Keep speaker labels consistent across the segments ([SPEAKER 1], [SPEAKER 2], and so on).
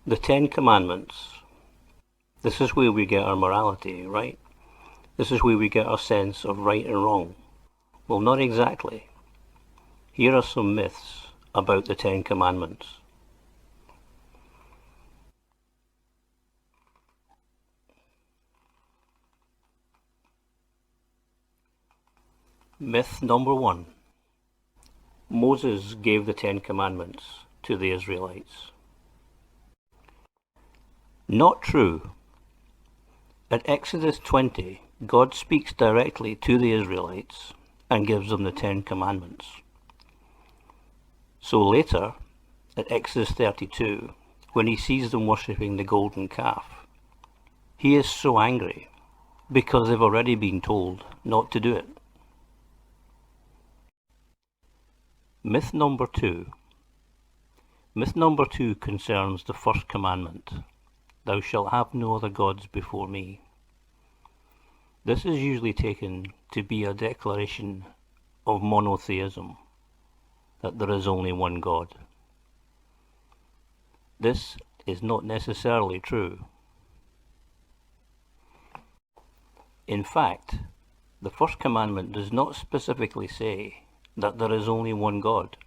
[SPEAKER 1] The Ten Commandments. This is where we get our morality, right? This is where we get our sense of right and wrong. Well, not exactly. Here are some myths about the Ten Commandments. Myth number 1. Moses gave the Ten Commandments to the Israelites. Not true. At Exodus 20, God speaks directly to the Israelites and gives them the Ten Commandments. So later, at Exodus 32, when he sees them worshipping the golden calf, he is so angry because they've already been told not to do it. Myth number 2. Myth number 2 concerns the first commandment, "Thou shalt have no other gods before me." This is usually taken to be a declaration of monotheism, that there is only one God. This is not necessarily true. In fact, the first commandment does not specifically say that there is only one God,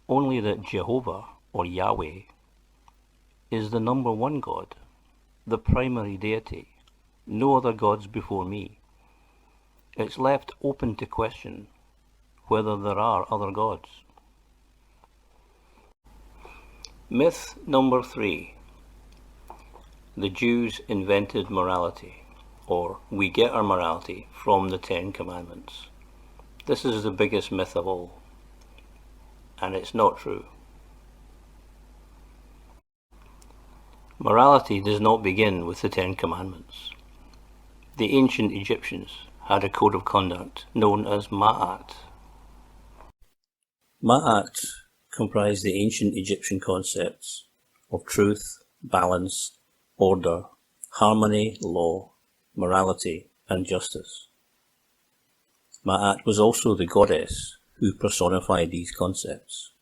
[SPEAKER 1] only that Jehovah, or Yahweh, is the number one God, the primary deity, no other gods before me. It's left open to question whether there are other gods. Myth number 3. The Jews invented morality, or we get our morality from the Ten Commandments. This is the biggest myth of all, and it's not true. Morality does not begin with the Ten Commandments. The ancient Egyptians had a code of conduct known as Ma'at. Ma'at comprised the ancient Egyptian concepts of truth, balance, order, harmony, law, morality, and justice. Ma'at was also the goddess who personified these concepts.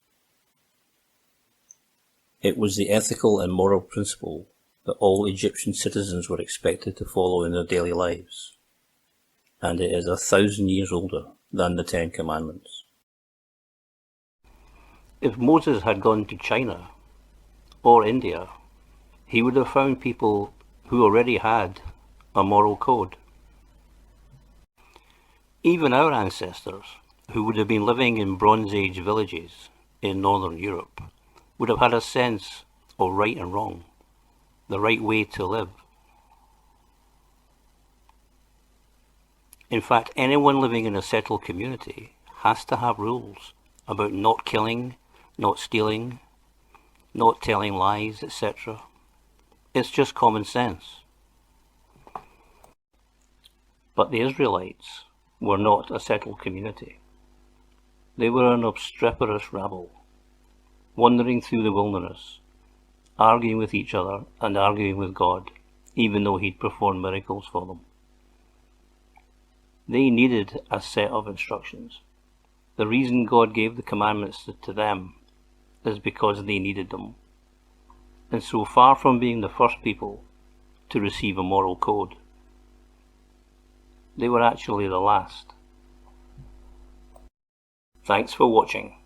[SPEAKER 1] It was the ethical and moral principle that all Egyptian citizens were expected to follow in their daily lives, and it is 1,000 years older than the Ten Commandments. If Moses had gone to China or India, he would have found people who already had a moral code. Even our ancestors, who would have been living in Bronze Age villages in Northern Europe, would have had a sense of right and wrong, the right way to live. In fact, anyone living in a settled community has to have rules about not killing, not stealing, not telling lies, etc. It's just common sense. But the Israelites were not a settled community. They were an obstreperous rabble, wandering through the wilderness, arguing with each other and arguing with God, even though he'd performed miracles for them. They needed a set of instructions. The reason God gave the commandments to them is because they needed them. And so far from being the first people to receive a moral code, they were actually the last. Thanks for watching.